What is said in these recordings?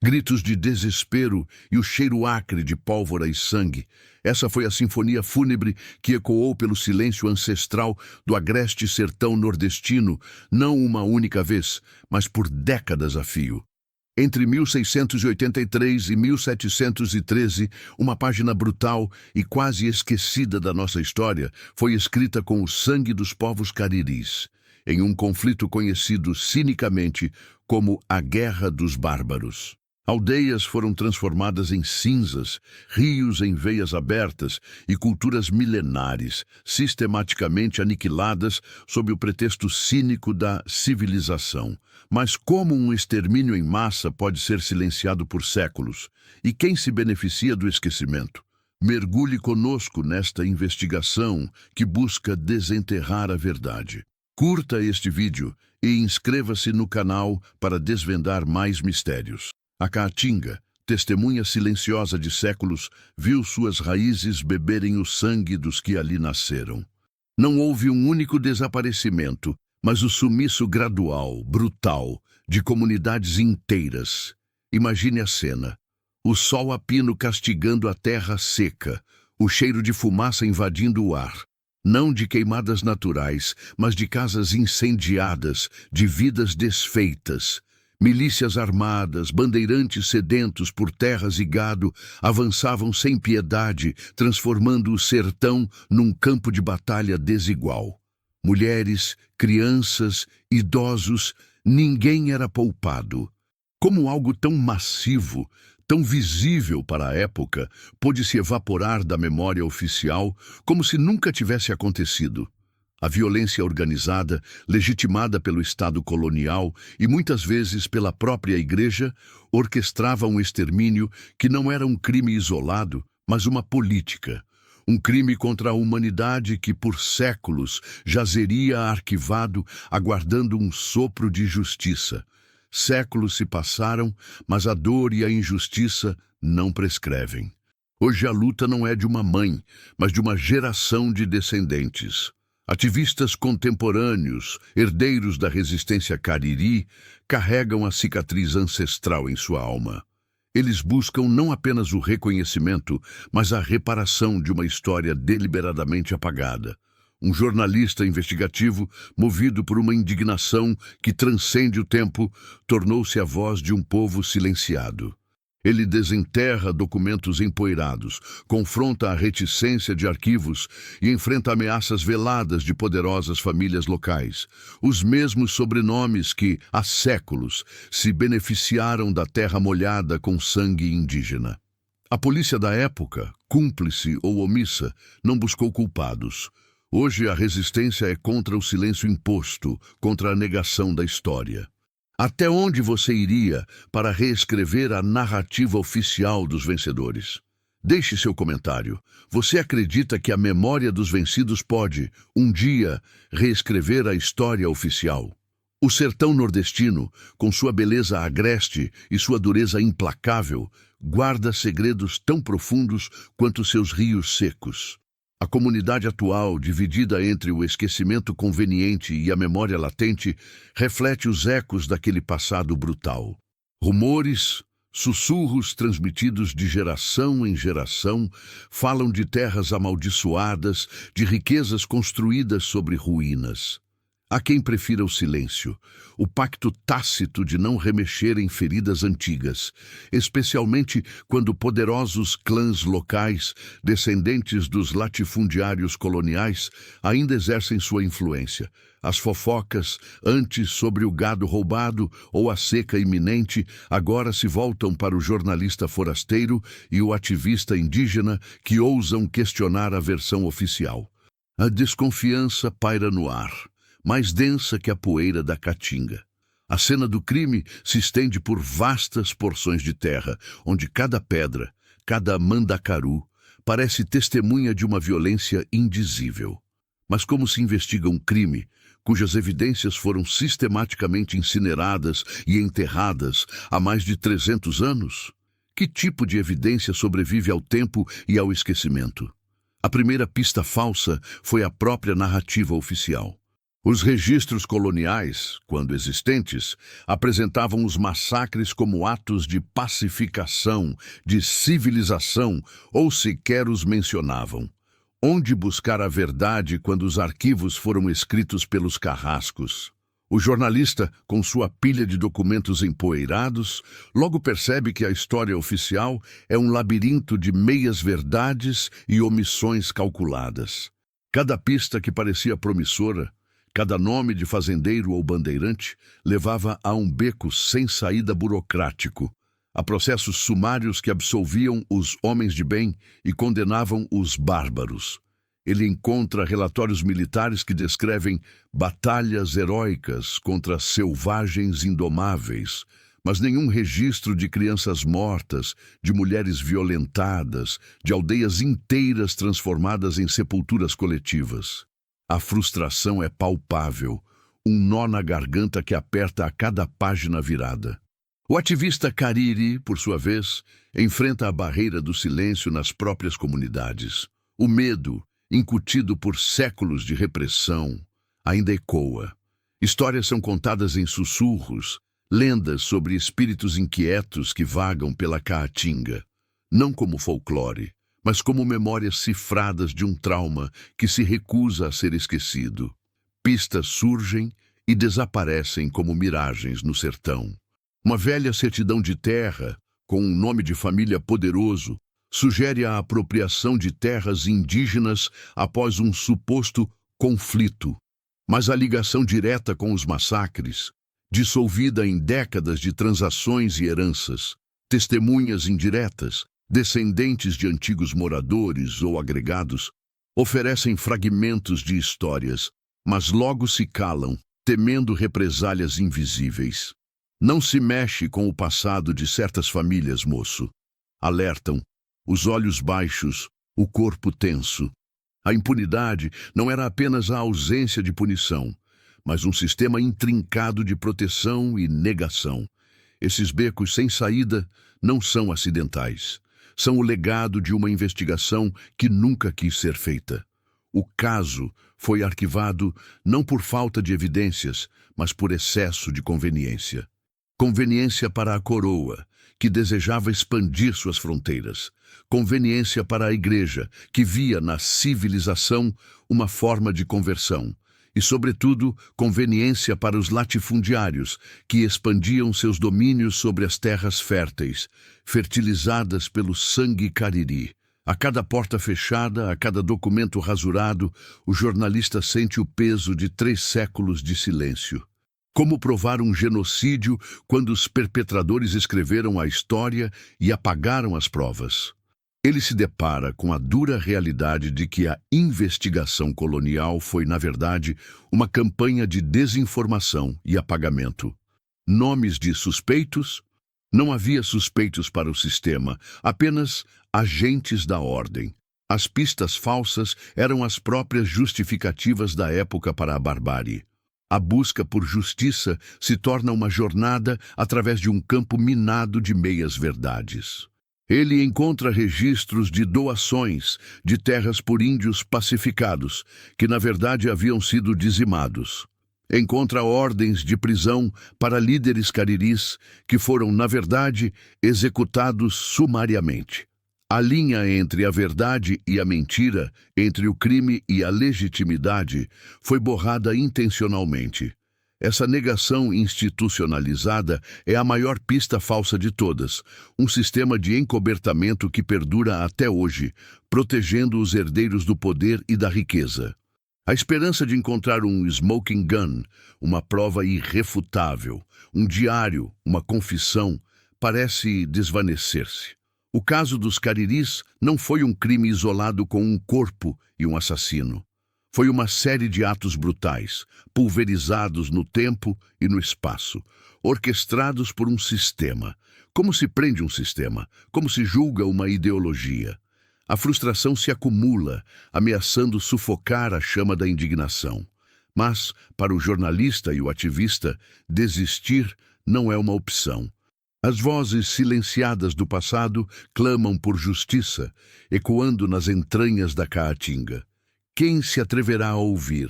Gritos de desespero e o cheiro acre de pólvora e sangue. Essa foi a sinfonia fúnebre que ecoou pelo silêncio ancestral do agreste sertão nordestino, não uma única vez, mas por décadas a fio. Entre 1683 e 1713, uma página brutal e quase esquecida da nossa história foi escrita com o sangue dos povos cariris, em um conflito conhecido cinicamente como a Guerra dos Bárbaros. Aldeias foram transformadas em cinzas, rios em veias abertas e culturas milenares, sistematicamente aniquiladas sob o pretexto cínico da civilização. Mas como um extermínio em massa pode ser silenciado por séculos? E quem se beneficia do esquecimento? Mergulhe conosco nesta investigação que busca desenterrar a verdade. Curta este vídeo e inscreva-se no canal para desvendar mais mistérios. A Caatinga, testemunha silenciosa de séculos, viu suas raízes beberem o sangue dos que ali nasceram. Não houve um único desaparecimento, mas o sumiço gradual, brutal, de comunidades inteiras. Imagine a cena. O sol a pino castigando a terra seca, o cheiro de fumaça invadindo o ar. Não de queimadas naturais, mas de casas incendiadas, de vidas desfeitas. Milícias armadas, bandeirantes sedentos por terras e gado, avançavam sem piedade, transformando o sertão num campo de batalha desigual. Mulheres, crianças, idosos, ninguém era poupado. Como algo tão massivo, tão visível para a época, pôde se evaporar da memória oficial como se nunca tivesse acontecido. A violência organizada, legitimada pelo Estado colonial e muitas vezes pela própria Igreja, orquestrava um extermínio que não era um crime isolado, mas uma política. Um crime contra a humanidade que por séculos jazeria arquivado, aguardando um sopro de justiça. Séculos se passaram, mas a dor e a injustiça não prescrevem. Hoje a luta não é de uma mãe, mas de uma geração de descendentes. Ativistas contemporâneos, herdeiros da resistência cariri, carregam a cicatriz ancestral em sua alma. Eles buscam não apenas o reconhecimento, mas a reparação de uma história deliberadamente apagada. Um jornalista investigativo, movido por uma indignação que transcende o tempo, tornou-se a voz de um povo silenciado. Ele desenterra documentos empoeirados, confronta a reticência de arquivos e enfrenta ameaças veladas de poderosas famílias locais, os mesmos sobrenomes que, há séculos, se beneficiaram da terra molhada com sangue indígena. A polícia da época, cúmplice ou omissa, não buscou culpados. Hoje a resistência é contra o silêncio imposto, contra a negação da história. Até onde você iria para reescrever a narrativa oficial dos vencedores? Deixe seu comentário. Você acredita que a memória dos vencidos pode, um dia, reescrever a história oficial? O sertão nordestino, com sua beleza agreste e sua dureza implacável, guarda segredos tão profundos quanto seus rios secos. A comunidade atual, dividida entre o esquecimento conveniente e a memória latente, reflete os ecos daquele passado brutal. Rumores, sussurros transmitidos de geração em geração, falam de terras amaldiçoadas, de riquezas construídas sobre ruínas. Há quem prefira o silêncio, o pacto tácito de não remexer em feridas antigas, especialmente quando poderosos clãs locais, descendentes dos latifundiários coloniais, ainda exercem sua influência. As fofocas, antes sobre o gado roubado ou a seca iminente, agora se voltam para o jornalista forasteiro e o ativista indígena que ousam questionar a versão oficial. A desconfiança paira no ar, mais densa que a poeira da caatinga. A cena do crime se estende por vastas porções de terra, onde cada pedra, cada mandacaru, parece testemunha de uma violência indizível. Mas como se investiga um crime cujas evidências foram sistematicamente incineradas e enterradas há mais de 300 anos? Que tipo de evidência sobrevive ao tempo e ao esquecimento? A primeira pista falsa foi a própria narrativa oficial. Os registros coloniais, quando existentes, apresentavam os massacres como atos de pacificação, de civilização, ou sequer os mencionavam. Onde buscar a verdade quando os arquivos foram escritos pelos carrascos? O jornalista, com sua pilha de documentos empoeirados, logo percebe que a história oficial é um labirinto de meias-verdades e omissões calculadas. Cada pista que parecia promissora, cada nome de fazendeiro ou bandeirante, levava a um beco sem saída burocrático, a processos sumários que absolviam os homens de bem e condenavam os bárbaros. Ele encontra relatórios militares que descrevem batalhas heróicas contra selvagens indomáveis, mas nenhum registro de crianças mortas, de mulheres violentadas, de aldeias inteiras transformadas em sepulturas coletivas. A frustração é palpável, um nó na garganta que aperta a cada página virada. O ativista Cariri, por sua vez, enfrenta a barreira do silêncio nas próprias comunidades. O medo, incutido por séculos de repressão, ainda ecoa. Histórias são contadas em sussurros, lendas sobre espíritos inquietos que vagam pela Caatinga, não como folclore, mas como memórias cifradas de um trauma que se recusa a ser esquecido. Pistas surgem e desaparecem como miragens no sertão. Uma velha certidão de terra, com um nome de família poderoso, sugere a apropriação de terras indígenas após um suposto conflito. Mas a ligação direta com os massacres, dissolvida em décadas de transações e heranças, testemunhas indiretas, descendentes de antigos moradores ou agregados, oferecem fragmentos de histórias, mas logo se calam, temendo represálias invisíveis. Não se mexe com o passado de certas famílias, moço. Alertam, os olhos baixos, o corpo tenso. A impunidade não era apenas a ausência de punição, mas um sistema intrincado de proteção e negação. Esses becos sem saída não são acidentais. São o legado de uma investigação que nunca quis ser feita. O caso foi arquivado não por falta de evidências, mas por excesso de conveniência. Conveniência para a coroa, que desejava expandir suas fronteiras. Conveniência para a igreja, que via na civilização uma forma de conversão. E, sobretudo, conveniência para os latifundiários, que expandiam seus domínios sobre as terras férteis, fertilizadas pelo sangue cariri. A cada porta fechada, a cada documento rasurado, o jornalista sente o peso de 3 séculos de silêncio. Como provar um genocídio quando os perpetradores escreveram a história e apagaram as provas? Ele se depara com a dura realidade de que a investigação colonial foi, na verdade, uma campanha de desinformação e apagamento. Nomes de suspeitos? Não havia suspeitos para o sistema, apenas agentes da ordem. As pistas falsas eram as próprias justificativas da época para a barbárie. A busca por justiça se torna uma jornada através de um campo minado de meias-verdades. Ele encontra registros de doações de terras por índios pacificados, que na verdade haviam sido dizimados. Encontra ordens de prisão para líderes cariris que foram, na verdade, executados sumariamente. A linha entre a verdade e a mentira, entre o crime e a legitimidade, foi borrada intencionalmente. Essa negação institucionalizada é a maior pista falsa de todas, um sistema de encobertamento que perdura até hoje, protegendo os herdeiros do poder e da riqueza. A esperança de encontrar um smoking gun, uma prova irrefutável, um diário, uma confissão, parece desvanecer-se. O caso dos cariris não foi um crime isolado com um corpo e um assassino. Foi uma série de atos brutais, pulverizados no tempo e no espaço, orquestrados por um sistema. Como se prende um sistema? Como se julga uma ideologia? A frustração se acumula, ameaçando sufocar a chama da indignação. Mas, para o jornalista e o ativista, desistir não é uma opção. As vozes silenciadas do passado clamam por justiça, ecoando nas entranhas da Caatinga. Quem se atreverá a ouvir?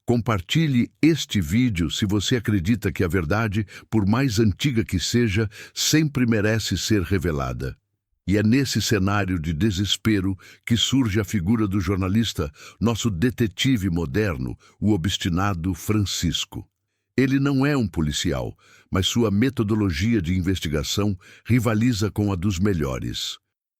Compartilhe este vídeo se você acredita que a verdade, por mais antiga que seja, sempre merece ser revelada. E é nesse cenário de desespero que surge a figura do jornalista, nosso detetive moderno, o obstinado Francisco. Ele não é um policial, mas sua metodologia de investigação rivaliza com a dos melhores.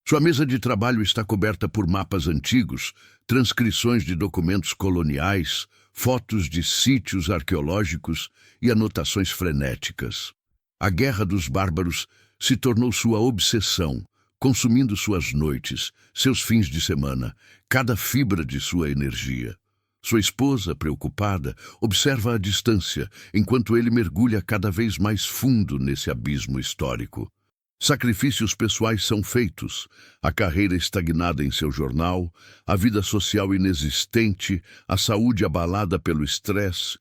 Sua mesa de trabalho está coberta por mapas antigos, transcrições de documentos coloniais, fotos de sítios arqueológicos e anotações frenéticas. A Guerra dos Bárbaros se tornou sua obsessão, consumindo suas noites, seus fins de semana, cada fibra de sua energia. Sua esposa, preocupada, observa à distância, enquanto ele mergulha cada vez mais fundo nesse abismo histórico. Sacrifícios pessoais são feitos, a carreira estagnada em seu jornal, a vida social inexistente, a saúde abalada pelo estresse,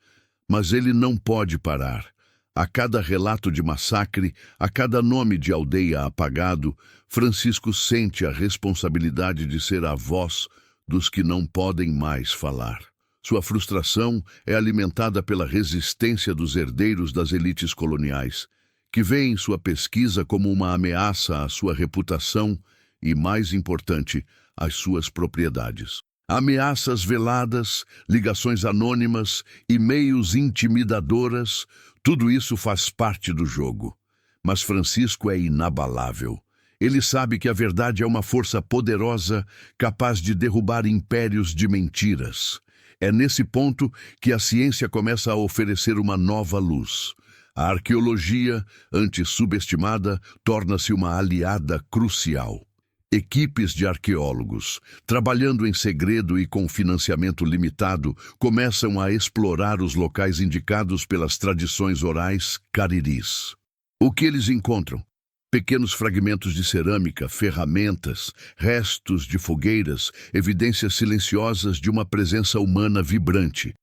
mas ele não pode parar. A cada relato de massacre, a cada nome de aldeia apagado, Francisco sente a responsabilidade de ser a voz dos que não podem mais falar. Sua frustração é alimentada pela resistência dos herdeiros das elites coloniais, que veem sua pesquisa como uma ameaça à sua reputação e, mais importante, às suas propriedades. Ameaças veladas, ligações anônimas, e-mails intimidadoras, tudo isso faz parte do jogo. Mas Francisco é inabalável. Ele sabe que a verdade é uma força poderosa, capaz de derrubar impérios de mentiras. É nesse ponto que a ciência começa a oferecer uma nova luz. A arqueologia, antes subestimada, torna-se uma aliada crucial. Equipes de arqueólogos, trabalhando em segredo e com financiamento limitado, começam a explorar os locais indicados pelas tradições orais cariris. O que eles encontram? Pequenos fragmentos de cerâmica, ferramentas, restos de fogueiras, evidências silenciosas de uma presença humana vibrante.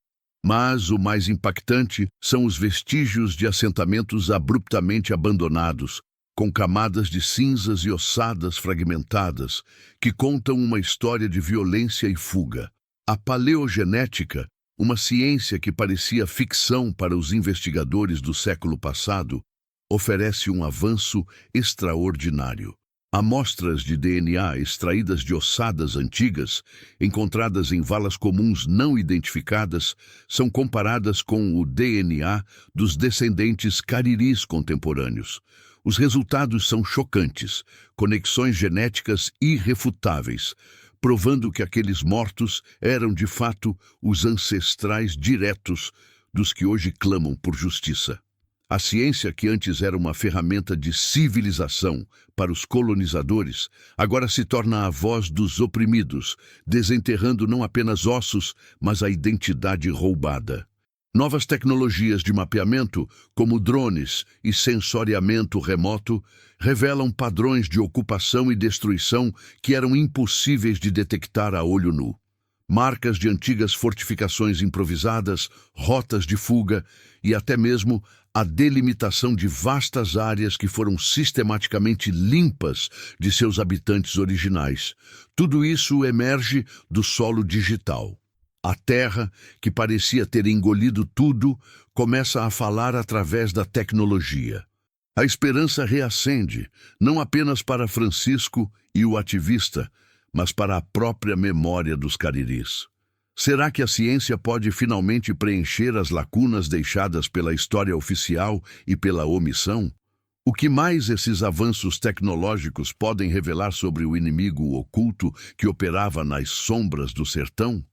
Mas o mais impactante são os vestígios de assentamentos abruptamente abandonados, com camadas de cinzas e ossadas fragmentadas, que contam uma história de violência e fuga. A paleogenética, uma ciência que parecia ficção para os investigadores do século passado, oferece um avanço extraordinário. Amostras de DNA extraídas de ossadas antigas, encontradas em valas comuns não identificadas, são comparadas com o DNA dos descendentes cariris contemporâneos. Os resultados são chocantes, conexões genéticas irrefutáveis, provando que aqueles mortos eram de fato os ancestrais diretos dos que hoje clamam por justiça. A ciência, que antes era uma ferramenta de civilização para os colonizadores, agora se torna a voz dos oprimidos, desenterrando não apenas ossos, mas a identidade roubada. Novas tecnologias de mapeamento, como drones e sensoriamento remoto, revelam padrões de ocupação e destruição que eram impossíveis de detectar a olho nu. Marcas de antigas fortificações improvisadas, rotas de fuga e até mesmo a delimitação de vastas áreas que foram sistematicamente limpas de seus habitantes originais. Tudo isso emerge do solo digital. A Terra, que parecia ter engolido tudo, começa a falar através da tecnologia. A esperança reacende, não apenas para Francisco e o ativista, mas para a própria memória dos cariris. Será que a ciência pode finalmente preencher as lacunas deixadas pela história oficial e pela omissão? O que mais esses avanços tecnológicos podem revelar sobre o inimigo oculto que operava nas sombras do sertão?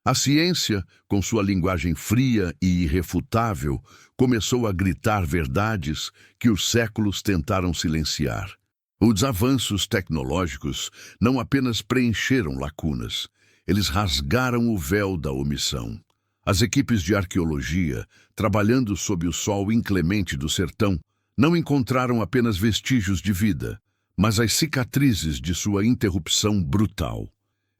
A ciência, com sua linguagem fria e irrefutável, começou a gritar verdades que os séculos tentaram silenciar. Os avanços tecnológicos não apenas preencheram lacunas, eles rasgaram o véu da omissão. As equipes de arqueologia, trabalhando sob o sol inclemente do sertão, não encontraram apenas vestígios de vida, mas as cicatrizes de sua interrupção brutal.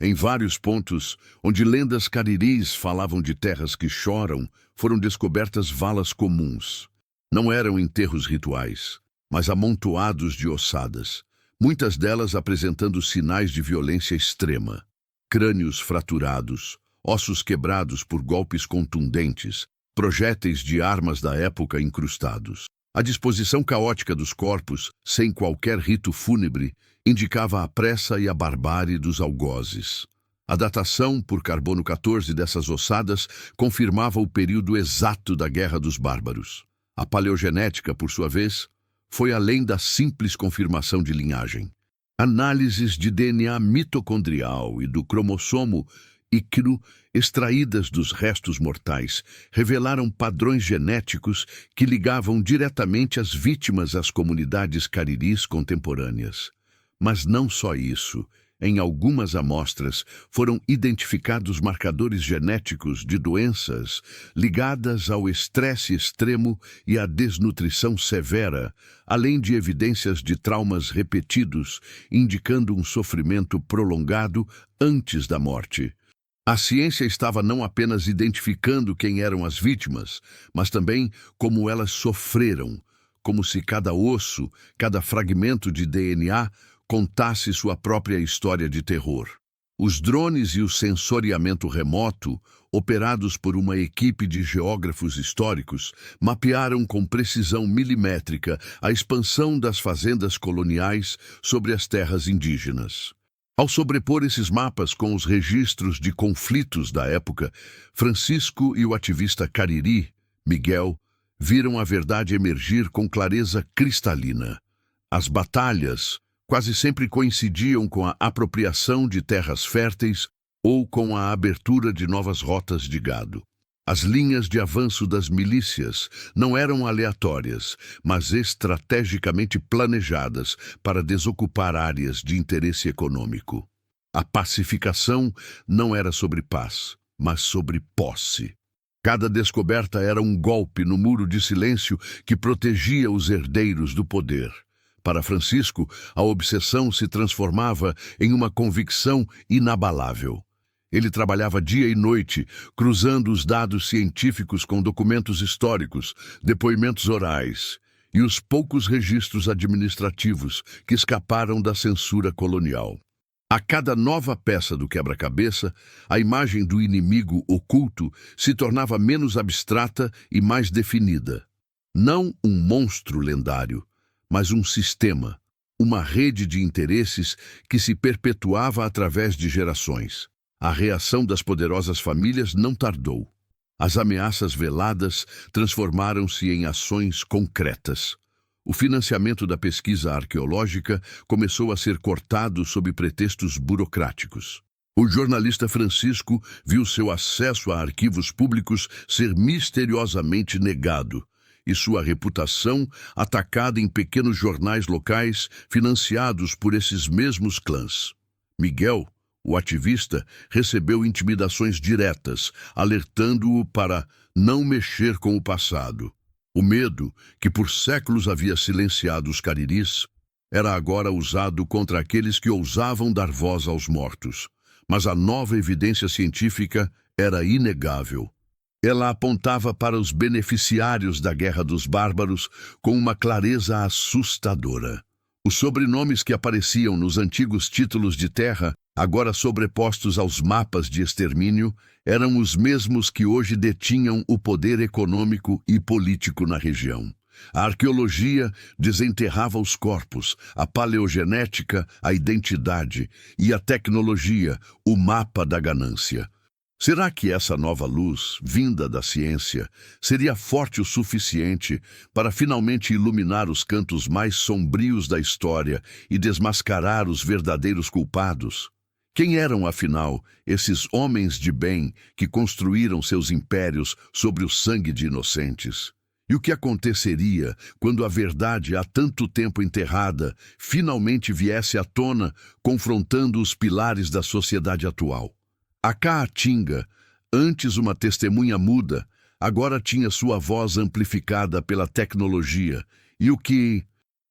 Em vários pontos, onde lendas cariris falavam de terras que choram, foram descobertas valas comuns. Não eram enterros rituais, mas amontoados de ossadas, muitas delas apresentando sinais de violência extrema. Crânios fraturados, ossos quebrados por golpes contundentes, projéteis de armas da época incrustados. A disposição caótica dos corpos, sem qualquer rito fúnebre, indicava a pressa e a barbárie dos algozes. A datação por carbono-14 dessas ossadas confirmava o período exato da Guerra dos Bárbaros. A paleogenética, por sua vez, foi além da simples confirmação de linhagem. Análises de DNA mitocondrial e do cromossomo ícneo extraídas dos restos mortais revelaram padrões genéticos que ligavam diretamente as vítimas às comunidades cariris contemporâneas. Mas não só isso. Em algumas amostras foram identificados marcadores genéticos de doenças ligadas ao estresse extremo e à desnutrição severa, além de evidências de traumas repetidos, indicando um sofrimento prolongado antes da morte. A ciência estava não apenas identificando quem eram as vítimas, mas também como elas sofreram, como se cada osso, cada fragmento de DNA contasse sua própria história de terror. Os drones e o sensoriamento remoto, operados por uma equipe de geógrafos históricos, mapearam com precisão milimétrica a expansão das fazendas coloniais sobre as terras indígenas. Ao sobrepor esses mapas com os registros de conflitos da época, Francisco e o ativista cariri, Miguel, viram a verdade emergir com clareza cristalina. As batalhas quase sempre coincidiam com a apropriação de terras férteis ou com a abertura de novas rotas de gado. As linhas de avanço das milícias não eram aleatórias, mas estrategicamente planejadas para desocupar áreas de interesse econômico. A pacificação não era sobre paz, mas sobre posse. Cada descoberta era um golpe no muro de silêncio que protegia os herdeiros do poder. Para Francisco, a obsessão se transformava em uma convicção inabalável. Ele trabalhava dia e noite, cruzando os dados científicos com documentos históricos, depoimentos orais e os poucos registros administrativos que escaparam da censura colonial. A cada nova peça do quebra-cabeça, a imagem do inimigo oculto se tornava menos abstrata e mais definida. Não um monstro lendário, mas um sistema, uma rede de interesses que se perpetuava através de gerações. A reação das poderosas famílias não tardou. As ameaças veladas transformaram-se em ações concretas. O financiamento da pesquisa arqueológica começou a ser cortado sob pretextos burocráticos. O jornalista Francisco viu seu acesso a arquivos públicos ser misteriosamente negado e sua reputação atacada em pequenos jornais locais financiados por esses mesmos clãs. Miguel, o ativista, recebeu intimidações diretas, alertando-o para não mexer com o passado. O medo, que por séculos havia silenciado os cariris, era agora usado contra aqueles que ousavam dar voz aos mortos. Mas a nova evidência científica era inegável. Ela apontava para os beneficiários da Guerra dos Bárbaros com uma clareza assustadora. Os sobrenomes que apareciam nos antigos títulos de terra, agora sobrepostos aos mapas de extermínio, eram os mesmos que hoje detinham o poder econômico e político na região. A arqueologia desenterrava os corpos, a paleogenética, a identidade, e a tecnologia, o mapa da ganância. Será que essa nova luz, vinda da ciência, seria forte o suficiente para finalmente iluminar os cantos mais sombrios da história e desmascarar os verdadeiros culpados? Quem eram, afinal, esses homens de bem que construíram seus impérios sobre o sangue de inocentes? E o que aconteceria quando a verdade, há tanto tempo enterrada, finalmente viesse à tona, confrontando os pilares da sociedade atual? A Caatinga, antes uma testemunha muda, agora tinha sua voz amplificada pela tecnologia, e o que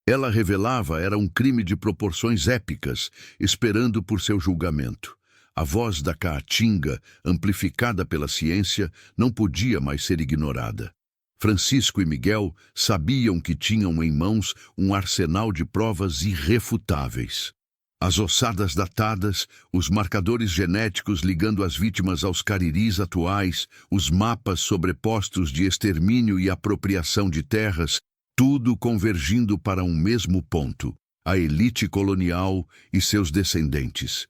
ela revelava era um crime de proporções épicas, esperando por seu julgamento. A voz da Caatinga, amplificada pela ciência, não podia mais ser ignorada. Francisco e Miguel sabiam que tinham em mãos um arsenal de provas irrefutáveis. As ossadas datadas, os marcadores genéticos ligando as vítimas aos cariris atuais, os mapas sobrepostos de extermínio e apropriação de terras, tudo convergindo para um mesmo ponto, a elite colonial e seus descendentes.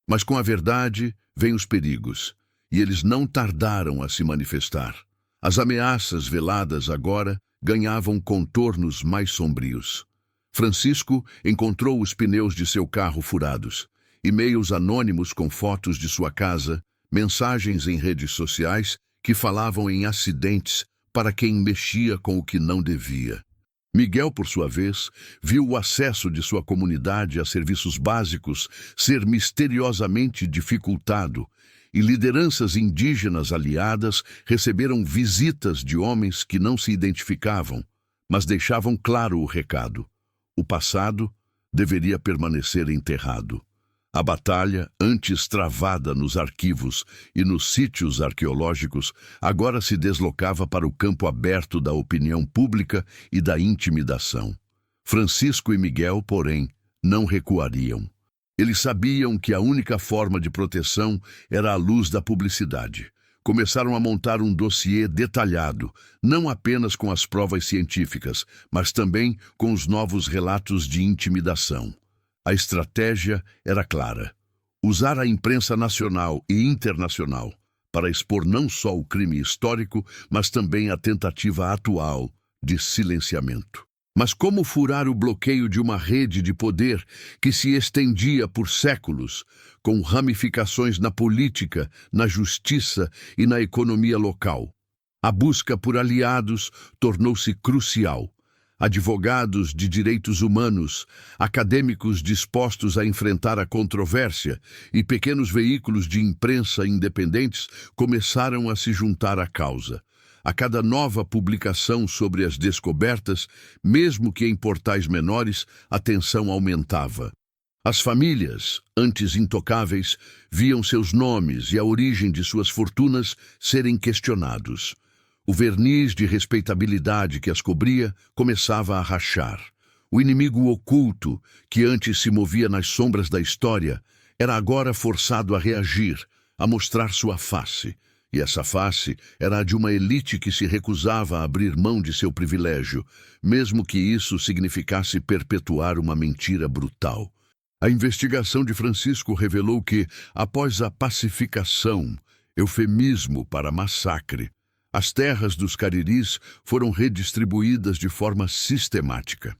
Mas com a verdade vêm os perigos, e eles não tardaram a se manifestar. As ameaças veladas agora ganhavam contornos mais sombrios. Francisco encontrou os pneus de seu carro furados, e-mails anônimos com fotos de sua casa, mensagens em redes sociais que falavam em acidentes para quem mexia com o que não devia. Miguel, por sua vez, viu o acesso de sua comunidade a serviços básicos ser misteriosamente dificultado, e lideranças indígenas aliadas receberam visitas de homens que não se identificavam, mas deixavam claro o recado. O passado deveria permanecer enterrado. A batalha, antes travada nos arquivos e nos sítios arqueológicos, agora se deslocava para o campo aberto da opinião pública e da intimidação. Francisco e Miguel, porém, não recuariam. Eles sabiam que a única forma de proteção era a luz da publicidade. Começaram a montar um dossiê detalhado, não apenas com as provas científicas, mas também com os novos relatos de intimidação. A estratégia era clara: usar a imprensa nacional e internacional para expor não só o crime histórico, mas também a tentativa atual de silenciamento. Mas como furar o bloqueio de uma rede de poder que se estendia por séculos, com ramificações na política, na justiça e na economia local? A busca por aliados tornou-se crucial. Advogados de direitos humanos, acadêmicos dispostos a enfrentar a controvérsia e pequenos veículos de imprensa independentes começaram a se juntar à causa. A cada nova publicação sobre as descobertas, mesmo que em portais menores, a tensão aumentava. As famílias, antes intocáveis, viam seus nomes e a origem de suas fortunas serem questionados. O verniz de respeitabilidade que as cobria começava a rachar. O inimigo oculto, que antes se movia nas sombras da história, era agora forçado a reagir, a mostrar sua face. E essa face era a de uma elite que se recusava a abrir mão de seu privilégio, mesmo que isso significasse perpetuar uma mentira brutal. A investigação de Francisco revelou que, após a pacificação, eufemismo para massacre, as terras dos cariris foram redistribuídas de forma sistemática.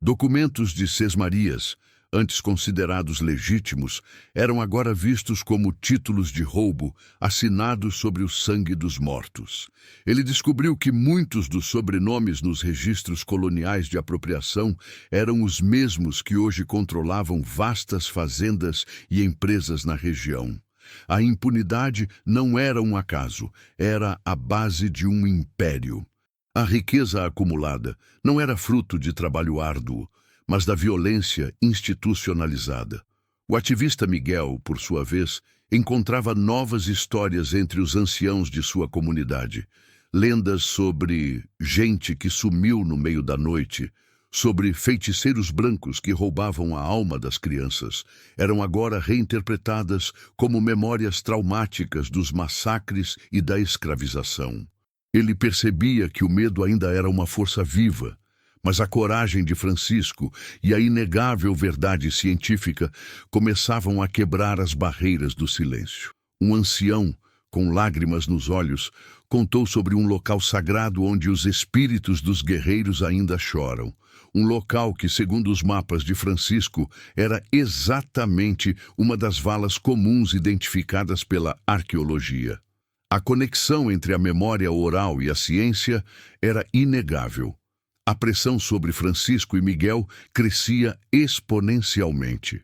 Documentos de sesmarias, antes considerados legítimos, eram agora vistos como títulos de roubo assinados sobre o sangue dos mortos. Ele descobriu que muitos dos sobrenomes nos registros coloniais de apropriação eram os mesmos que hoje controlavam vastas fazendas e empresas na região. A impunidade não era um acaso, era a base de um império. A riqueza acumulada não era fruto de trabalho árduo, mas da violência institucionalizada. O ativista Miguel, por sua vez, encontrava novas histórias entre os anciãos de sua comunidade. Lendas sobre gente que sumiu no meio da noite, sobre feiticeiros brancos que roubavam a alma das crianças, eram agora reinterpretadas como memórias traumáticas dos massacres e da escravização. Ele percebia que o medo ainda era uma força viva, mas a coragem de Francisco e a inegável verdade científica começavam a quebrar as barreiras do silêncio. Um ancião, com lágrimas nos olhos, contou sobre um local sagrado onde os espíritos dos guerreiros ainda choram. Um local que, segundo os mapas de Francisco, era exatamente uma das valas comuns identificadas pela arqueologia. A conexão entre a memória oral e a ciência era inegável. A pressão sobre Francisco e Miguel crescia exponencialmente.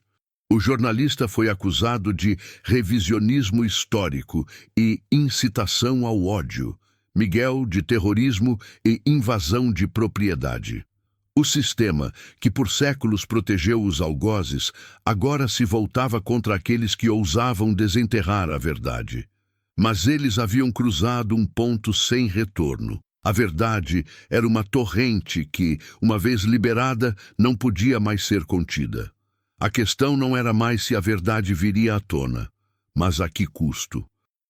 O jornalista foi acusado de revisionismo histórico e incitação ao ódio, Miguel de terrorismo e invasão de propriedade. O sistema, que por séculos protegeu os algozes, agora se voltava contra aqueles que ousavam desenterrar a verdade. Mas eles haviam cruzado um ponto sem retorno. A verdade era uma torrente que, uma vez liberada, não podia mais ser contida. A questão não era mais se a verdade viria à tona, mas a que custo.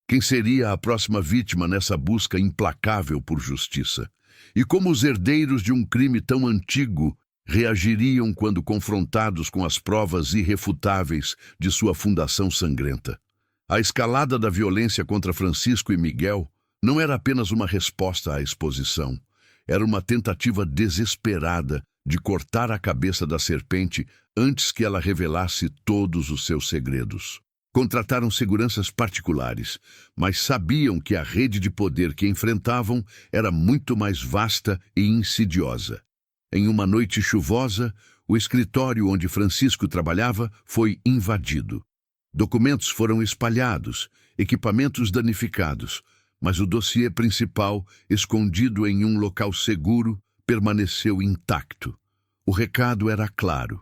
Quem seria a próxima vítima nessa busca implacável por justiça? E como os herdeiros de um crime tão antigo reagiriam quando confrontados com as provas irrefutáveis de sua fundação sangrenta? A escalada da violência contra Francisco e Miguel não era apenas uma resposta à exposição. Era uma tentativa desesperada de cortar a cabeça da serpente antes que ela revelasse todos os seus segredos. Contrataram seguranças particulares, mas sabiam que a rede de poder que enfrentavam era muito mais vasta e insidiosa. Em uma noite chuvosa, o escritório onde Francisco trabalhava foi invadido. Documentos foram espalhados, equipamentos danificados, mas o dossiê principal, escondido em um local seguro, permaneceu intacto. O recado era claro.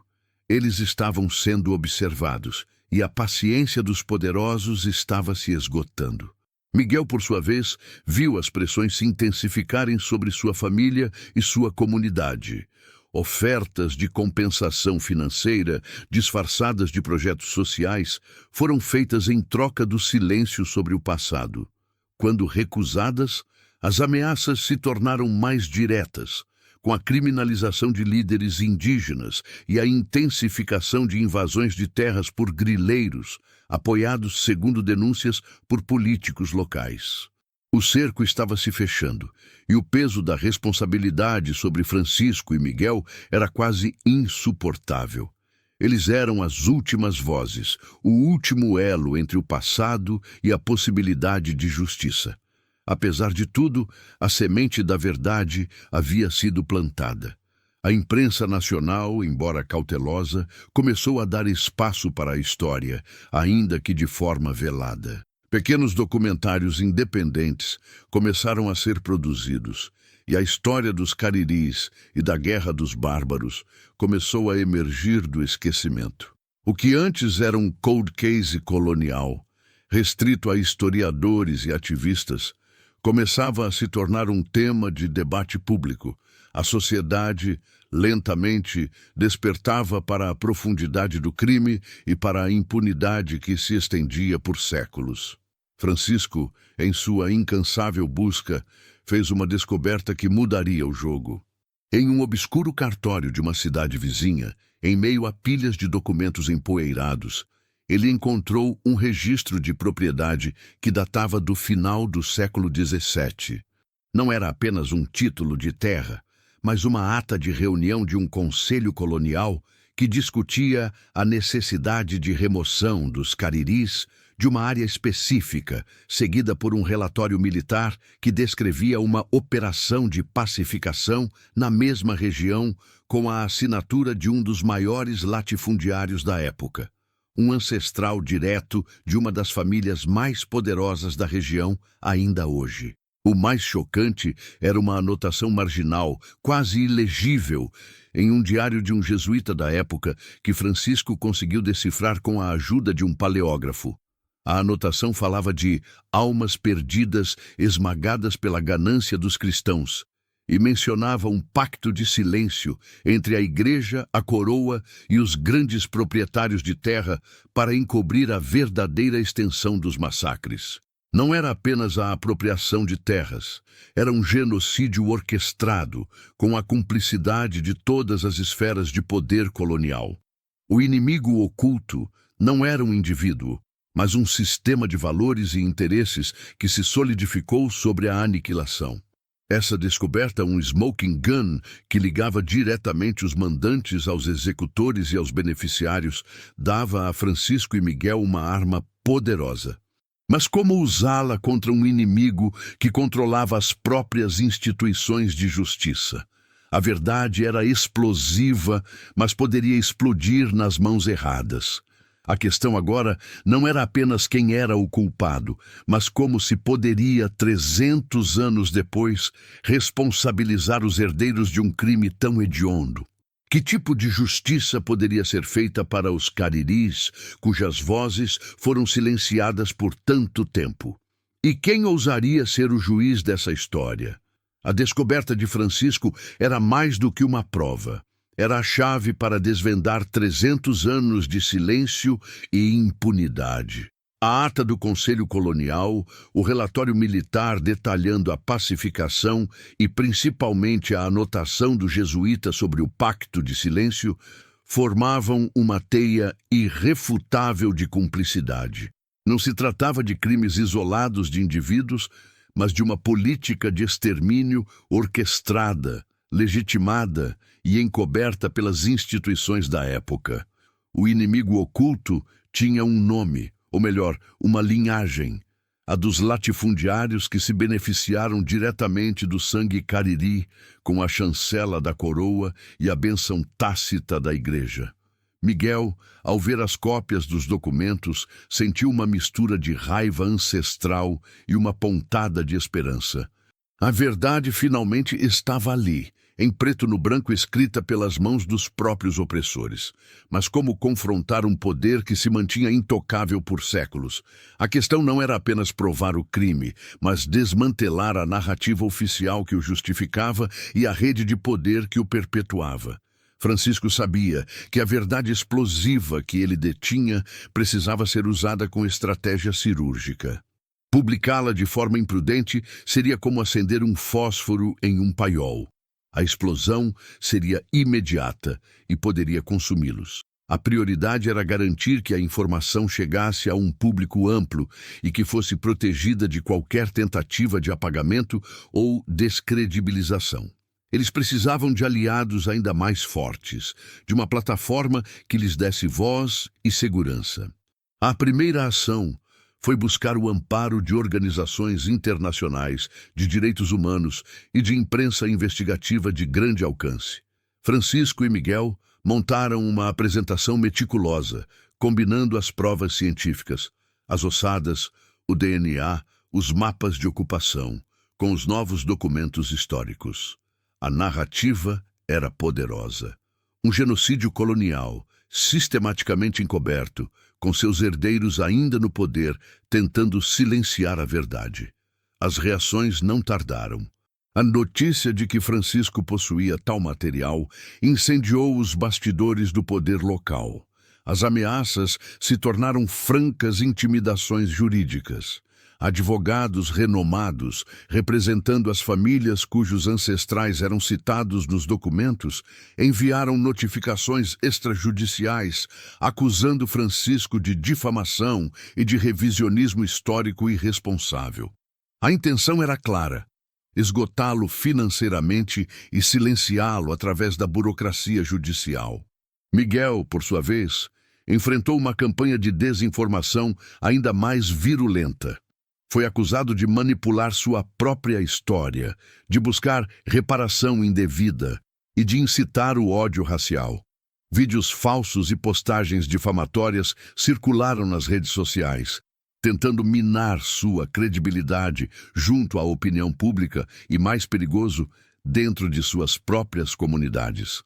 Eles estavam sendo observados, e a paciência dos poderosos estava se esgotando. Miguel, por sua vez, viu as pressões se intensificarem sobre sua família e sua comunidade. Ofertas de compensação financeira, disfarçadas de projetos sociais, foram feitas em troca do silêncio sobre o passado. Quando recusadas, as ameaças se tornaram mais diretas, com a criminalização de líderes indígenas e a intensificação de invasões de terras por grileiros, apoiados, segundo denúncias, por políticos locais. O cerco estava se fechando, e o peso da responsabilidade sobre Francisco e Miguel era quase insuportável. Eles eram as últimas vozes, o último elo entre o passado e a possibilidade de justiça. Apesar de tudo, a semente da verdade havia sido plantada. A imprensa nacional, embora cautelosa, começou a dar espaço para a história, ainda que de forma velada. Pequenos documentários independentes começaram a ser produzidos, e a história dos Cariris e da Guerra dos Bárbaros começou a emergir do esquecimento. O que antes era um cold case colonial, restrito a historiadores e ativistas, começava a se tornar um tema de debate público. A sociedade, lentamente, despertava para a profundidade do crime e para a impunidade que se estendia por séculos. Francisco, em sua incansável busca, fez uma descoberta que mudaria o jogo. Em um obscuro cartório de uma cidade vizinha, em meio a pilhas de documentos empoeirados, ele encontrou um registro de propriedade que datava do final do século XVII. Não era apenas um título de terra, mas uma ata de reunião de um conselho colonial que discutia a necessidade de remoção dos Cariris de uma área específica, seguida por um relatório militar que descrevia uma operação de pacificação na mesma região com a assinatura de um dos maiores latifundiários da época. Um ancestral direto de uma das famílias mais poderosas da região ainda hoje. O mais chocante era uma anotação marginal, quase ilegível, em um diário de um jesuíta da época que Francisco conseguiu decifrar com a ajuda de um paleógrafo. A anotação falava de almas perdidas esmagadas pela ganância dos cristãos e mencionava um pacto de silêncio entre a igreja, a coroa e os grandes proprietários de terra para encobrir a verdadeira extensão dos massacres. Não era apenas a apropriação de terras, era um genocídio orquestrado, com a cumplicidade de todas as esferas de poder colonial. O inimigo oculto não era um indivíduo, mas um sistema de valores e interesses que se solidificou sobre a aniquilação. Essa descoberta, um smoking gun que ligava diretamente os mandantes aos executores e aos beneficiários, dava a Francisco e Miguel uma arma poderosa. Mas como usá-la contra um inimigo que controlava as próprias instituições de justiça? A verdade era explosiva, mas poderia explodir nas mãos erradas. A questão agora não era apenas quem era o culpado, mas como se poderia, 300 anos depois, responsabilizar os herdeiros de um crime tão hediondo. Que tipo de justiça poderia ser feita para os Cariris, cujas vozes foram silenciadas por tanto tempo? E quem ousaria ser o juiz dessa história? A descoberta de Francisco era mais do que uma prova. era a chave para desvendar 300 anos de silêncio e impunidade. A ata do Conselho Colonial, o relatório militar detalhando a pacificação e principalmente a anotação do jesuíta sobre o Pacto de Silêncio formavam uma teia irrefutável de cumplicidade. Não se tratava de crimes isolados de indivíduos, mas de uma política de extermínio orquestrada, legitimada e encoberta pelas instituições da época. O inimigo oculto tinha um nome, ou melhor, uma linhagem, a dos latifundiários que se beneficiaram diretamente do sangue cariri, com a chancela da coroa e a bênção tácita da igreja. Miguel, ao ver as cópias dos documentos, sentiu uma mistura de raiva ancestral e uma pontada de esperança. A verdade finalmente estava ali, em preto no branco, escrita pelas mãos dos próprios opressores. Mas como confrontar um poder que se mantinha intocável por séculos? A questão não era apenas provar o crime, mas desmantelar a narrativa oficial que o justificava e a rede de poder que o perpetuava. Francisco sabia que a verdade explosiva que ele detinha precisava ser usada com estratégia cirúrgica. Publicá-la de forma imprudente seria como acender um fósforo em um paiol. A explosão seria imediata e poderia consumi-los. A prioridade era garantir que a informação chegasse a um público amplo e que fosse protegida de qualquer tentativa de apagamento ou descredibilização. Eles precisavam de aliados ainda mais fortes, de uma plataforma que lhes desse voz e segurança. A primeira ação foi buscar o amparo de organizações internacionais de direitos humanos e de imprensa investigativa de grande alcance. Francisco e Miguel montaram uma apresentação meticulosa, combinando as provas científicas, as ossadas, o DNA, os mapas de ocupação, com os novos documentos históricos. A narrativa era poderosa. Um genocídio colonial, sistematicamente encoberto, com seus herdeiros ainda no poder, tentando silenciar a verdade. As reações não tardaram. A notícia de que Francisco possuía tal material incendiou os bastidores do poder local. As ameaças se tornaram francas intimidações jurídicas. Advogados renomados, representando as famílias cujos ancestrais eram citados nos documentos, enviaram notificações extrajudiciais acusando Francisco de difamação e de revisionismo histórico irresponsável. A intenção era clara: esgotá-lo financeiramente e silenciá-lo através da burocracia judicial. Miguel, por sua vez, enfrentou uma campanha de desinformação ainda mais virulenta. Foi acusado de manipular sua própria história, de buscar reparação indevida e de incitar o ódio racial. Vídeos falsos e postagens difamatórias circularam nas redes sociais, tentando minar sua credibilidade junto à opinião pública e, mais perigoso, dentro de suas próprias comunidades.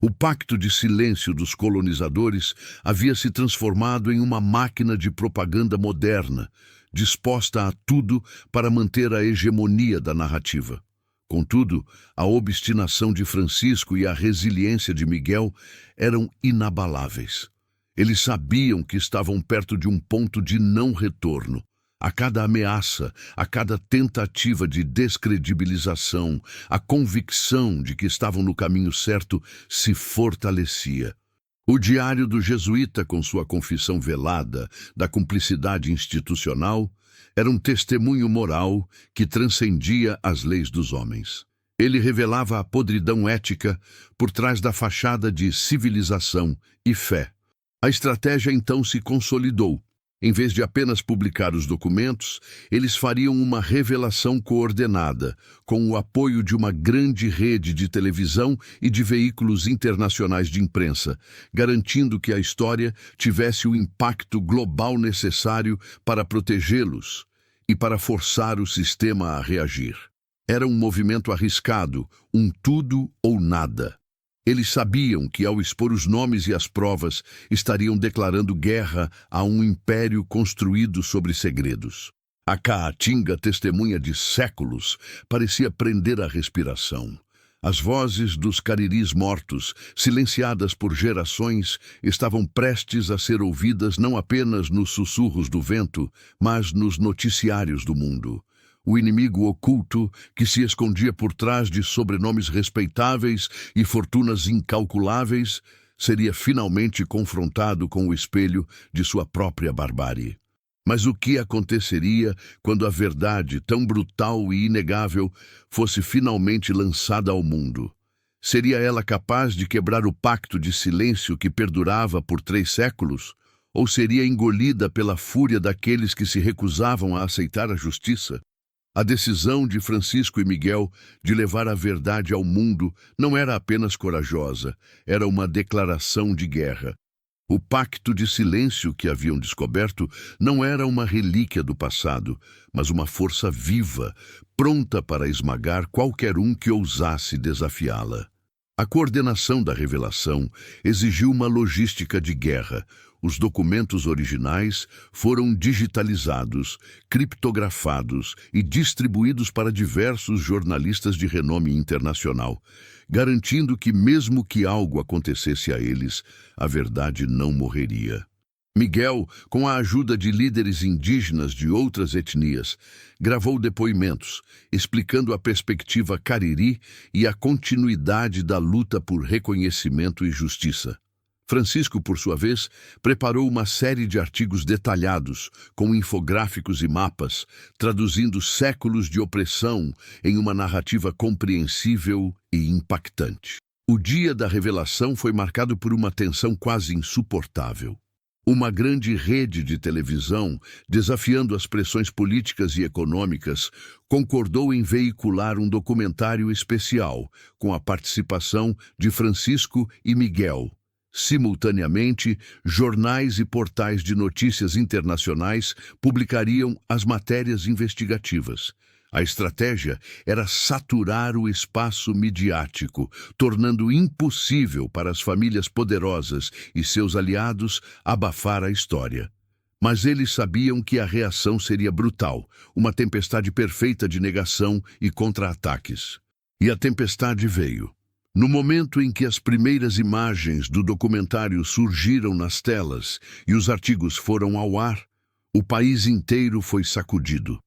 O pacto de silêncio dos colonizadores havia se transformado em uma máquina de propaganda moderna, disposta a tudo para manter a hegemonia da narrativa. Contudo, a obstinação de Francisco e a resiliência de Miguel eram inabaláveis. Eles sabiam que estavam perto de um ponto de não retorno. A cada ameaça, a cada tentativa de descredibilização, a convicção de que estavam no caminho certo se fortalecia. O diário do jesuíta, com sua confissão velada da cumplicidade institucional, era um testemunho moral que transcendia as leis dos homens. Ele revelava a podridão ética por trás da fachada de civilização e fé. A estratégia então se consolidou. Em vez de apenas publicar os documentos, eles fariam uma revelação coordenada, com o apoio de uma grande rede de televisão e de veículos internacionais de imprensa, garantindo que a história tivesse o impacto global necessário para protegê-los e para forçar o sistema a reagir. Era um movimento arriscado, um tudo ou nada. Eles sabiam que, ao expor os nomes e as provas, estariam declarando guerra a um império construído sobre segredos. A Caatinga, testemunha de séculos, parecia prender a respiração. As vozes dos cariris mortos, silenciadas por gerações, estavam prestes a ser ouvidas não apenas nos sussurros do vento, mas nos noticiários do mundo. O inimigo oculto, que se escondia por trás de sobrenomes respeitáveis e fortunas incalculáveis, seria finalmente confrontado com o espelho de sua própria barbárie. Mas o que aconteceria quando a verdade, tão brutal e inegável, fosse finalmente lançada ao mundo? Seria ela capaz de quebrar o pacto de silêncio que perdurava por 3 séculos? Ou seria engolida pela fúria daqueles que se recusavam a aceitar a justiça? A decisão de Francisco e Miguel de levar a verdade ao mundo não era apenas corajosa, era uma declaração de guerra. O pacto de silêncio que haviam descoberto não era uma relíquia do passado, mas uma força viva, pronta para esmagar qualquer um que ousasse desafiá-la. A coordenação da revelação exigiu uma logística de guerra. Os documentos originais foram digitalizados, criptografados e distribuídos para diversos jornalistas de renome internacional, garantindo que, mesmo que algo acontecesse a eles, a verdade não morreria. Miguel, com a ajuda de líderes indígenas de outras etnias, gravou depoimentos, explicando a perspectiva cariri e a continuidade da luta por reconhecimento e justiça. Francisco, por sua vez, preparou uma série de artigos detalhados, com infográficos e mapas, traduzindo séculos de opressão em uma narrativa compreensível e impactante. O dia da revelação foi marcado por uma tensão quase insuportável. Uma grande rede de televisão, desafiando as pressões políticas e econômicas, concordou em veicular um documentário especial, com a participação de Francisco e Miguel. Simultaneamente, jornais e portais de notícias internacionais publicariam as matérias investigativas. A estratégia era saturar o espaço midiático, tornando impossível para as famílias poderosas e seus aliados abafar a história. Mas eles sabiam que a reação seria brutal, uma tempestade perfeita de negação e contra-ataques. E a tempestade veio. No momento em que as primeiras imagens do documentário surgiram nas telas e os artigos foram ao ar, o país inteiro foi sacudido.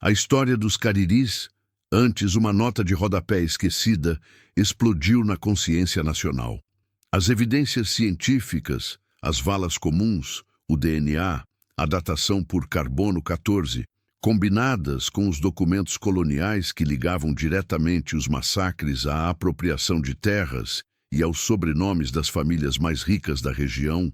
A história dos cariris, antes uma nota de rodapé esquecida, explodiu na consciência nacional. As evidências científicas, as valas comuns, o DNA, a datação por carbono 14, combinadas com os documentos coloniais que ligavam diretamente os massacres à apropriação de terras e aos sobrenomes das famílias mais ricas da região,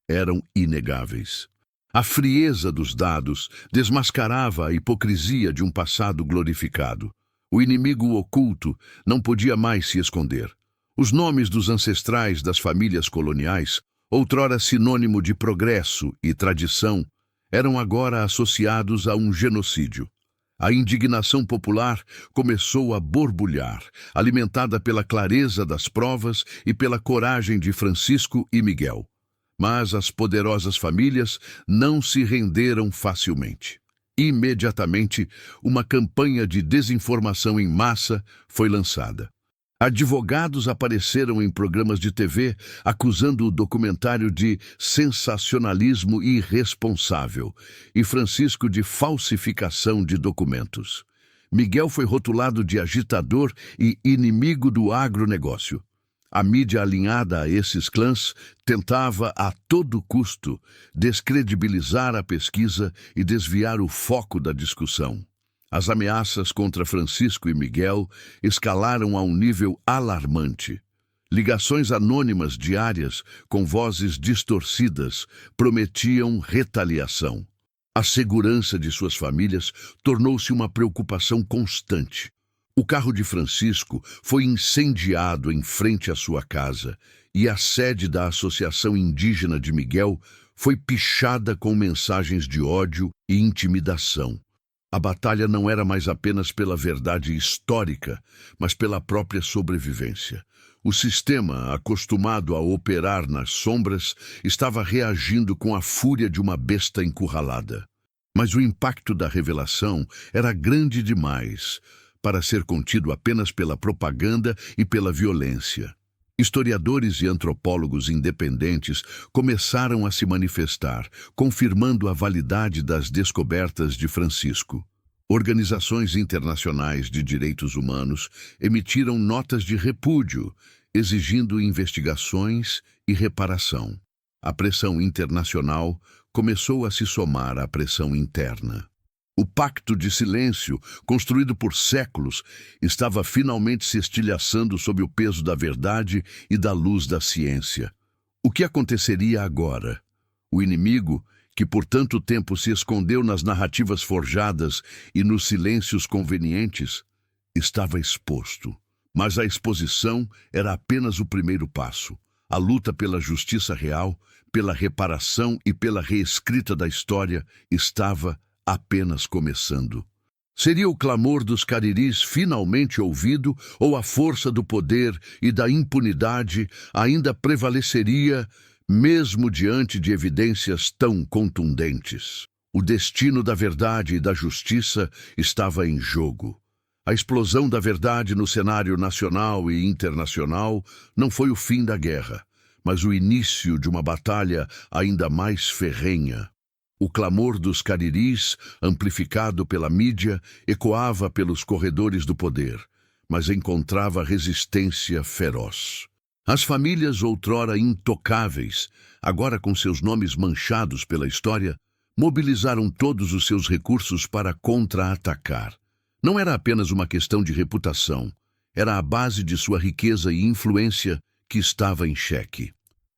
eram inegáveis. A frieza dos dados desmascarava a hipocrisia de um passado glorificado. O inimigo oculto não podia mais se esconder. Os nomes dos ancestrais das famílias coloniais, outrora sinônimo de progresso e tradição, eram agora associados a um genocídio. A indignação popular começou a borbulhar, alimentada pela clareza das provas e pela coragem de Francisco e Miguel. Mas as poderosas famílias não se renderam facilmente. Imediatamente, uma campanha de desinformação em massa foi lançada. Advogados apareceram em programas de TV acusando o documentário de sensacionalismo irresponsável e Francisco de falsificação de documentos. Miguel foi rotulado de agitador e inimigo do agronegócio. A mídia alinhada a esses clãs tentava a todo custo descredibilizar a pesquisa e desviar o foco da discussão. As ameaças contra Francisco e Miguel escalaram a um nível alarmante. Ligações anônimas diárias, com vozes distorcidas, prometiam retaliação. A segurança de suas famílias tornou-se uma preocupação constante. O carro de Francisco foi incendiado em frente à sua casa e a sede da Associação Indígena de Miguel foi pichada com mensagens de ódio e intimidação. A batalha não era mais apenas pela verdade histórica, mas pela própria sobrevivência. O sistema, acostumado a operar nas sombras, estava reagindo com a fúria de uma besta encurralada. Mas o impacto da revelação era grande demais para ser contido apenas pela propaganda e pela violência. Historiadores e antropólogos independentes começaram a se manifestar, confirmando a validade das descobertas de Francisco. Organizações internacionais de direitos humanos emitiram notas de repúdio, exigindo investigações e reparação. A pressão internacional começou a se somar à pressão interna. O pacto de silêncio, construído por séculos, estava finalmente se estilhaçando sob o peso da verdade e da luz da ciência. O que aconteceria agora? O inimigo, que por tanto tempo se escondeu nas narrativas forjadas e nos silêncios convenientes, estava exposto. Mas a exposição era apenas o primeiro passo. A luta pela justiça real, pela reparação e pela reescrita da história estava apenas começando. Seria o clamor dos cariris finalmente ouvido ou a força do poder e da impunidade ainda prevaleceria, mesmo diante de evidências tão contundentes? O destino da verdade e da justiça estava em jogo. A explosão da verdade no cenário nacional e internacional não foi o fim da guerra, mas o início de uma batalha ainda mais ferrenha. O clamor dos cariris, amplificado pela mídia, ecoava pelos corredores do poder, mas encontrava resistência feroz. As famílias outrora intocáveis, agora com seus nomes manchados pela história, mobilizaram todos os seus recursos para contra-atacar. Não era apenas uma questão de reputação, era a base de sua riqueza e influência que estava em xeque.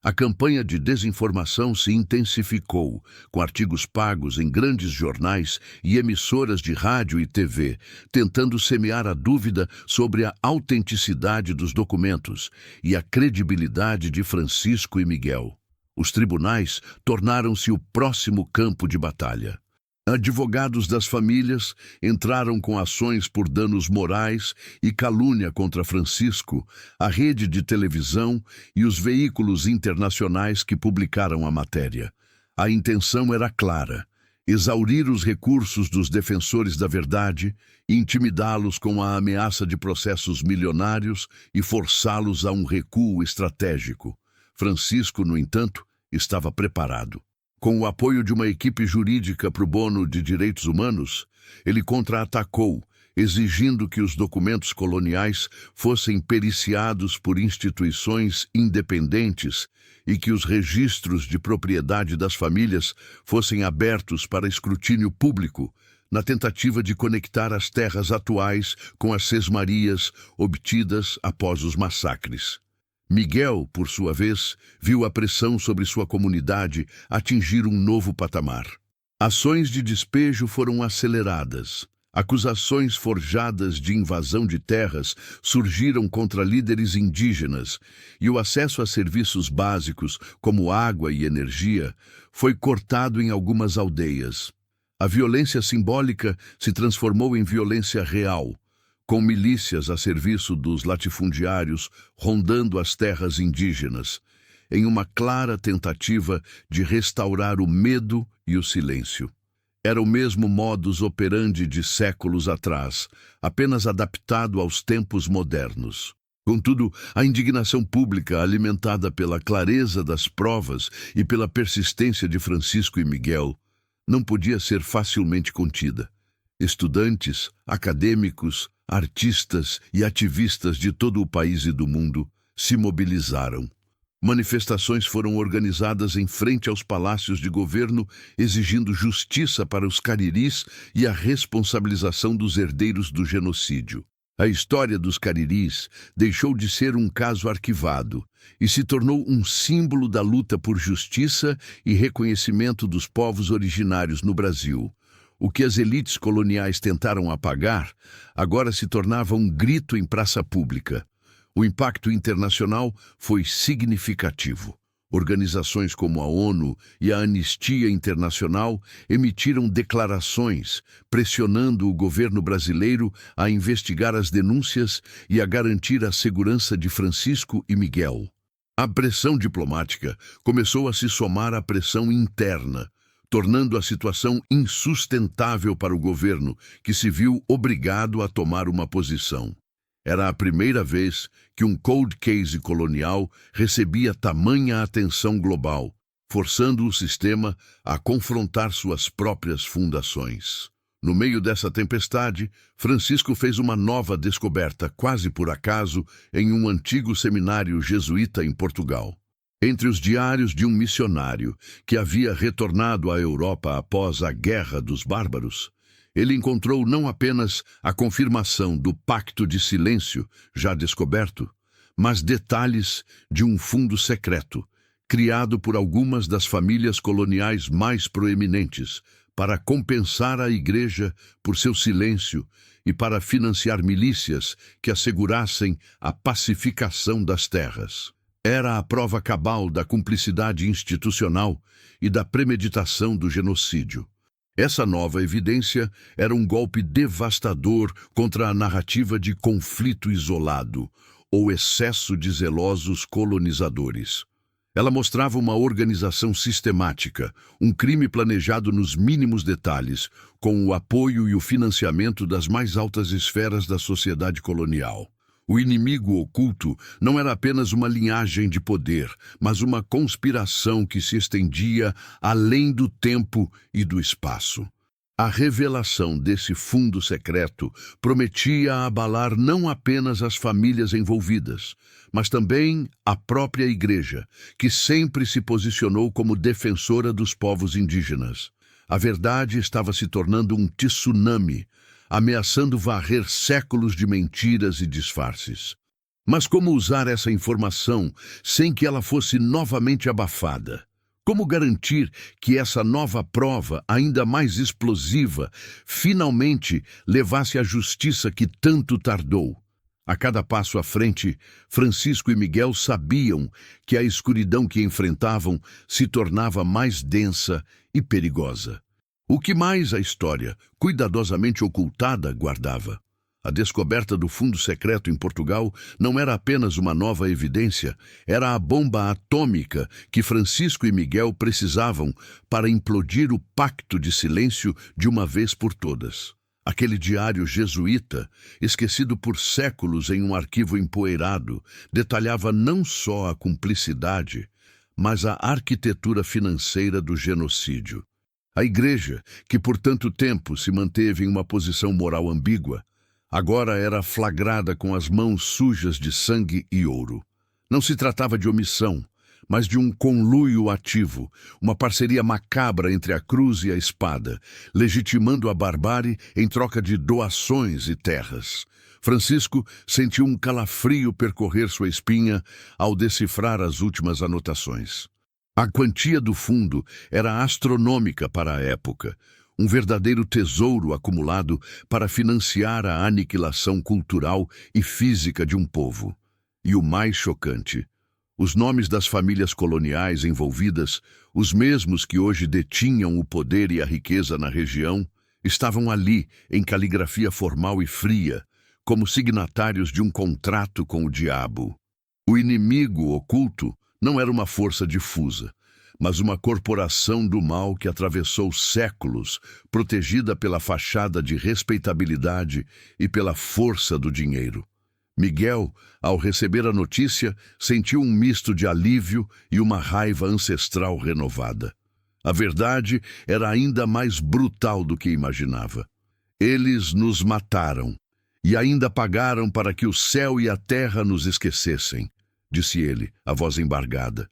A campanha de desinformação se intensificou, com artigos pagos em grandes jornais e emissoras de rádio e TV, tentando semear a dúvida sobre a autenticidade dos documentos e a credibilidade de Francisco e Miguel. Os tribunais tornaram-se o próximo campo de batalha. Advogados das famílias entraram com ações por danos morais e calúnia contra Francisco, a rede de televisão e os veículos internacionais que publicaram a matéria. A intenção era clara: exaurir os recursos dos defensores da verdade, intimidá-los com a ameaça de processos milionários e forçá-los a um recuo estratégico. Francisco, no entanto, estava preparado. Com o apoio de uma equipe jurídica pro bono de direitos humanos, ele contra-atacou, exigindo que os documentos coloniais fossem periciados por instituições independentes e que os registros de propriedade das famílias fossem abertos para escrutínio público, na tentativa de conectar as terras atuais com as sesmarias obtidas após os massacres. Miguel, por sua vez, viu a pressão sobre sua comunidade atingir um novo patamar. Ações de despejo foram aceleradas. Acusações forjadas de invasão de terras surgiram contra líderes indígenas e o acesso a serviços básicos, como água e energia, foi cortado em algumas aldeias. A violência simbólica se transformou em violência real, com milícias a serviço dos latifundiários rondando as terras indígenas, em uma clara tentativa de restaurar o medo e o silêncio. Era o mesmo modus operandi de séculos atrás, apenas adaptado aos tempos modernos. Contudo, a indignação pública, alimentada pela clareza das provas e pela persistência de Francisco e Miguel, não podia ser facilmente contida. Estudantes, acadêmicos, artistas e ativistas de todo o país e do mundo se mobilizaram. Manifestações foram organizadas em frente aos palácios de governo, exigindo justiça para os cariris e a responsabilização dos herdeiros do genocídio. A história dos cariris deixou de ser um caso arquivado e se tornou um símbolo da luta por justiça e reconhecimento dos povos originários no Brasil. O que as elites coloniais tentaram apagar, agora se tornava um grito em praça pública. O impacto internacional foi significativo. Organizações como a ONU e a Anistia Internacional emitiram declarações, pressionando o governo brasileiro a investigar as denúncias e a garantir a segurança de Francisco e Miguel. A pressão diplomática começou a se somar à pressão interna. tornando a situação insustentável para o governo, que se viu obrigado a tomar uma posição. Era a primeira vez que um cold case colonial recebia tamanha atenção global, forçando o sistema a confrontar suas próprias fundações. No meio dessa tempestade, Francisco fez uma nova descoberta, quase por acaso, em um antigo seminário jesuíta em Portugal. Entre os diários de um missionário que havia retornado à Europa após a Guerra dos Bárbaros, ele encontrou não apenas a confirmação do pacto de silêncio já descoberto, mas detalhes de um fundo secreto, criado por algumas das famílias coloniais mais proeminentes, para compensar a Igreja por seu silêncio e para financiar milícias que assegurassem a pacificação das terras. Era a prova cabal da cumplicidade institucional e da premeditação do genocídio. Essa nova evidência era um golpe devastador contra a narrativa de conflito isolado ou excesso de zelosos colonizadores. Ela mostrava uma organização sistemática, um crime planejado nos mínimos detalhes, com o apoio e o financiamento das mais altas esferas da sociedade colonial. O inimigo oculto não era apenas uma linhagem de poder, mas uma conspiração que se estendia além do tempo e do espaço. A revelação desse fundo secreto prometia abalar não apenas as famílias envolvidas, mas também a própria Igreja, que sempre se posicionou como defensora dos povos indígenas. A verdade estava se tornando um tsunami, ameaçando varrer séculos de mentiras e disfarces. Mas como usar essa informação sem que ela fosse novamente abafada? Como garantir que essa nova prova, ainda mais explosiva, finalmente levasse à justiça que tanto tardou? A cada passo à frente, Francisco e Miguel sabiam que a escuridão que enfrentavam se tornava mais densa e perigosa. O que mais a história, cuidadosamente ocultada, guardava? A descoberta do fundo secreto em Portugal não era apenas uma nova evidência, era a bomba atômica que Francisco e Miguel precisavam para implodir o pacto de silêncio de uma vez por todas. Aquele diário jesuíta, esquecido por séculos em um arquivo empoeirado, detalhava não só a cumplicidade, mas a arquitetura financeira do genocídio. A Igreja, que por tanto tempo se manteve em uma posição moral ambígua, agora era flagrada com as mãos sujas de sangue e ouro. Não se tratava de omissão, mas de um conluio ativo, uma parceria macabra entre a cruz e a espada, legitimando a barbárie em troca de doações e terras. Francisco sentiu um calafrio percorrer sua espinha ao decifrar as últimas anotações. A quantia do fundo era astronômica para a época, um verdadeiro tesouro acumulado para financiar a aniquilação cultural e física de um povo. E o mais chocante, os nomes das famílias coloniais envolvidas, os mesmos que hoje detinham o poder e a riqueza na região, estavam ali em caligrafia formal e fria, como signatários de um contrato com o diabo. O inimigo oculto não era uma força difusa, mas uma corporação do mal que atravessou séculos, protegida pela fachada de respeitabilidade e pela força do dinheiro. Miguel, ao receber a notícia, sentiu um misto de alívio e uma raiva ancestral renovada. A verdade era ainda mais brutal do que imaginava. Eles nos mataram e ainda pagaram para que o céu e a terra nos esquecessem, disse ele, a voz embargada.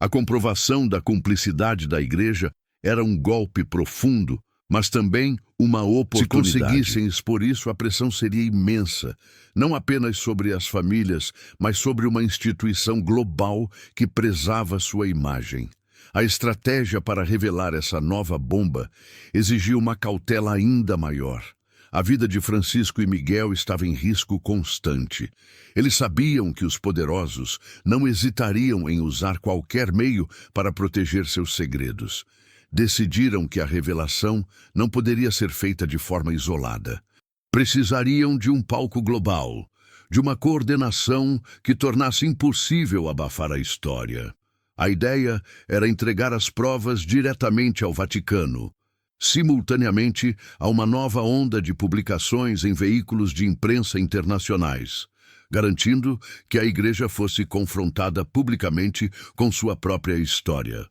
A comprovação da cumplicidade da Igreja era um golpe profundo, mas também uma oportunidade. Se conseguissem expor isso, a pressão seria imensa, não apenas sobre as famílias, mas sobre uma instituição global que prezava sua imagem. A estratégia para revelar essa nova bomba exigia uma cautela ainda maior. A vida de Francisco e Miguel estava em risco constante. Eles sabiam que os poderosos não hesitariam em usar qualquer meio para proteger seus segredos. Decidiram que a revelação não poderia ser feita de forma isolada. Precisariam de um palco global, de uma coordenação que tornasse impossível abafar a história. A ideia era entregar as provas diretamente ao Vaticano, simultaneamente a uma nova onda de publicações em veículos de imprensa internacionais, garantindo que a Igreja fosse confrontada publicamente com sua própria história.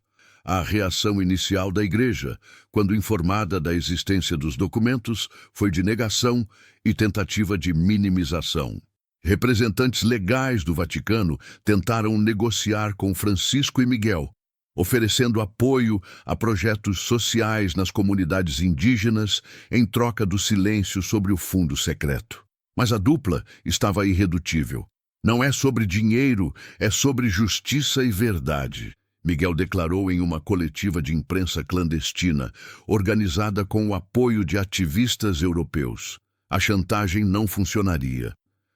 A reação inicial da Igreja, quando informada da existência dos documentos, foi de negação e tentativa de minimização. Representantes legais do Vaticano tentaram negociar com Francisco e Miguel, oferecendo apoio a projetos sociais nas comunidades indígenas em troca do silêncio sobre o fundo secreto. Mas a dupla estava irredutível. Não é sobre dinheiro, é sobre justiça e verdade, Miguel declarou em uma coletiva de imprensa clandestina, organizada com o apoio de ativistas europeus. A chantagem não funcionaria.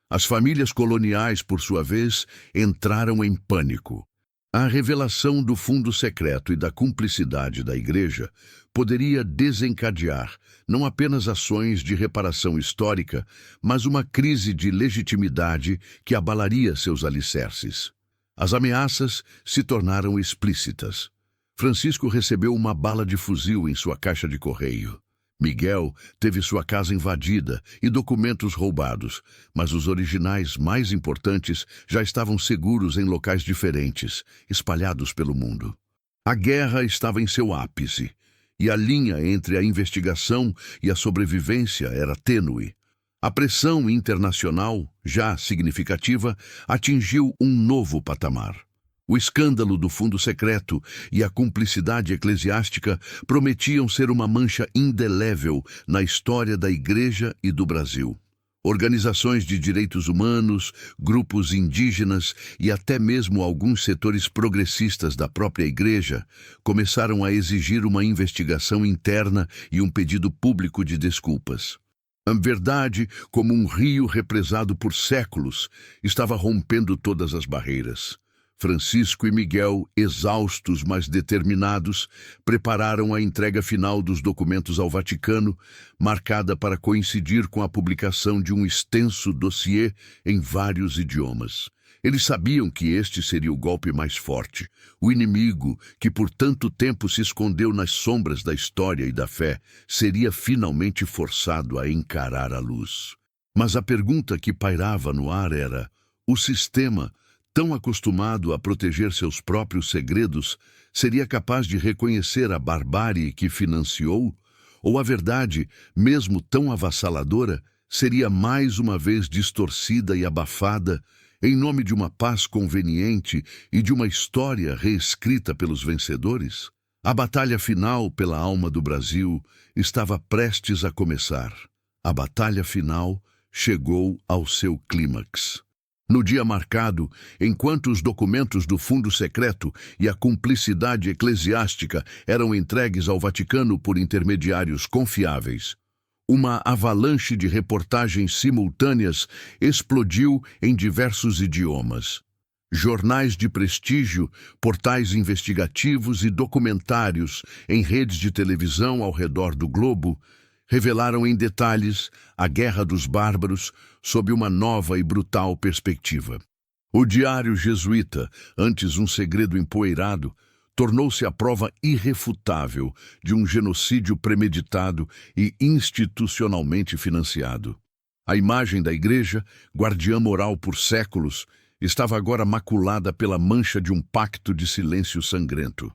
As famílias coloniais, por sua vez, entraram em pânico. A revelação do fundo secreto e da cumplicidade da Igreja poderia desencadear não apenas ações de reparação histórica, mas uma crise de legitimidade que abalaria seus alicerces. As ameaças se tornaram explícitas. Francisco recebeu uma bala de fuzil em sua caixa de correio. Miguel teve sua casa invadida e documentos roubados, mas os originais mais importantes já estavam seguros em locais diferentes, espalhados pelo mundo. A guerra estava em seu ápice, e a linha entre a investigação e a sobrevivência era tênue. A pressão internacional, já significativa, atingiu um novo patamar. O escândalo do fundo secreto e a cumplicidade eclesiástica prometiam ser uma mancha indelével na história da Igreja e do Brasil. Organizações de direitos humanos, grupos indígenas e até mesmo alguns setores progressistas da própria Igreja começaram a exigir uma investigação interna e um pedido público de desculpas. A verdade, como um rio represado por séculos, estava rompendo todas as barreiras. Francisco e Miguel, exaustos, mas determinados, prepararam a entrega final dos documentos ao Vaticano, marcada para coincidir com a publicação de um extenso dossiê em vários idiomas. Eles sabiam que este seria o golpe mais forte. O inimigo, que por tanto tempo se escondeu nas sombras da história e da fé, seria finalmente forçado a encarar a luz. Mas a pergunta que pairava no ar era: o sistema, tão acostumado a proteger seus próprios segredos, seria capaz de reconhecer a barbárie que financiou? Ou a verdade, mesmo tão avassaladora, seria mais uma vez distorcida e abafada em nome de uma paz conveniente e de uma história reescrita pelos vencedores? A batalha final pela alma do Brasil estava prestes a começar. A batalha final chegou ao seu clímax. No dia marcado, enquanto os documentos do fundo secreto e a cumplicidade eclesiástica eram entregues ao Vaticano por intermediários confiáveis, uma avalanche de reportagens simultâneas explodiu em diversos idiomas. Jornais de prestígio, portais investigativos e documentários em redes de televisão ao redor do globo revelaram em detalhes a Guerra dos Bárbaros sob uma nova e brutal perspectiva. O diário jesuíta, antes um segredo empoeirado, tornou-se a prova irrefutável de um genocídio premeditado e institucionalmente financiado. A imagem da Igreja, guardiã moral por séculos, estava agora maculada pela mancha de um pacto de silêncio sangrento.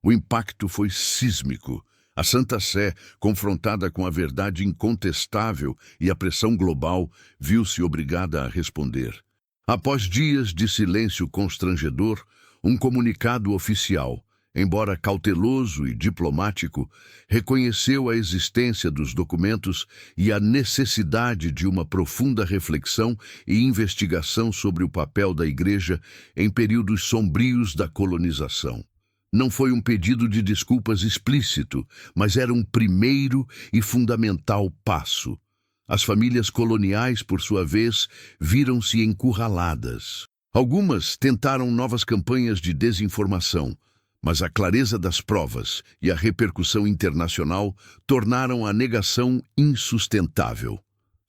O impacto foi sísmico. A Santa Sé, confrontada com a verdade incontestável e a pressão global, viu-se obrigada a responder. Após dias de silêncio constrangedor, um comunicado oficial, embora cauteloso e diplomático, reconheceu a existência dos documentos e a necessidade de uma profunda reflexão e investigação sobre o papel da Igreja em períodos sombrios da colonização. Não foi um pedido de desculpas explícito, mas era um primeiro e fundamental passo. As famílias coloniais, por sua vez, viram-se encurraladas. Algumas tentaram novas campanhas de desinformação, mas a clareza das provas e a repercussão internacional tornaram a negação insustentável.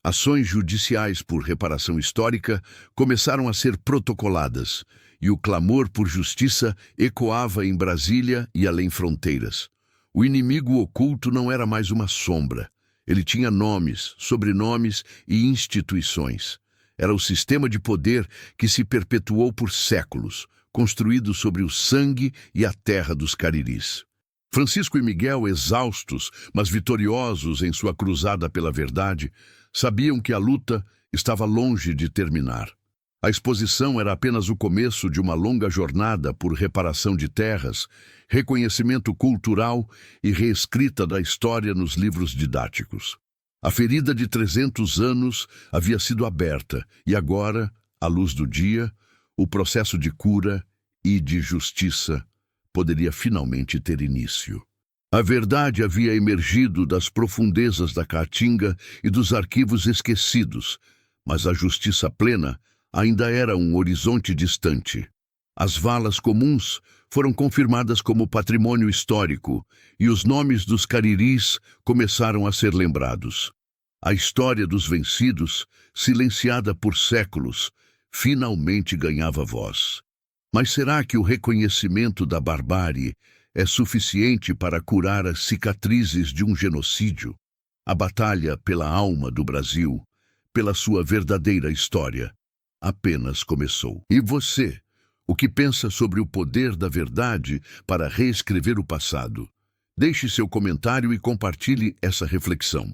Ações judiciais por reparação histórica começaram a ser protocoladas, e o clamor por justiça ecoava em Brasília e além fronteiras. O inimigo oculto não era mais uma sombra. Ele tinha nomes, sobrenomes e instituições. Era o sistema de poder que se perpetuou por séculos, construído sobre o sangue e a terra dos cariris. Francisco e Miguel, exaustos, mas vitoriosos em sua cruzada pela verdade, sabiam que a luta estava longe de terminar. A exposição era apenas o começo de uma longa jornada por reparação de terras, reconhecimento cultural e reescrita da história nos livros didáticos. A ferida de 300 anos havia sido aberta e agora, à luz do dia, o processo de cura e de justiça poderia finalmente ter início. A verdade havia emergido das profundezas da Caatinga e dos arquivos esquecidos, mas a justiça plena ainda era um horizonte distante. As valas comuns foram confirmadas como patrimônio histórico e os nomes dos cariris começaram a ser lembrados. A história dos vencidos, silenciada por séculos, finalmente ganhava voz. Mas será que o reconhecimento da barbárie é suficiente para curar as cicatrizes de um genocídio? A batalha pela alma do Brasil, pela sua verdadeira história, apenas começou. E você, o que pensa sobre o poder da verdade para reescrever o passado? Deixe seu comentário e compartilhe essa reflexão.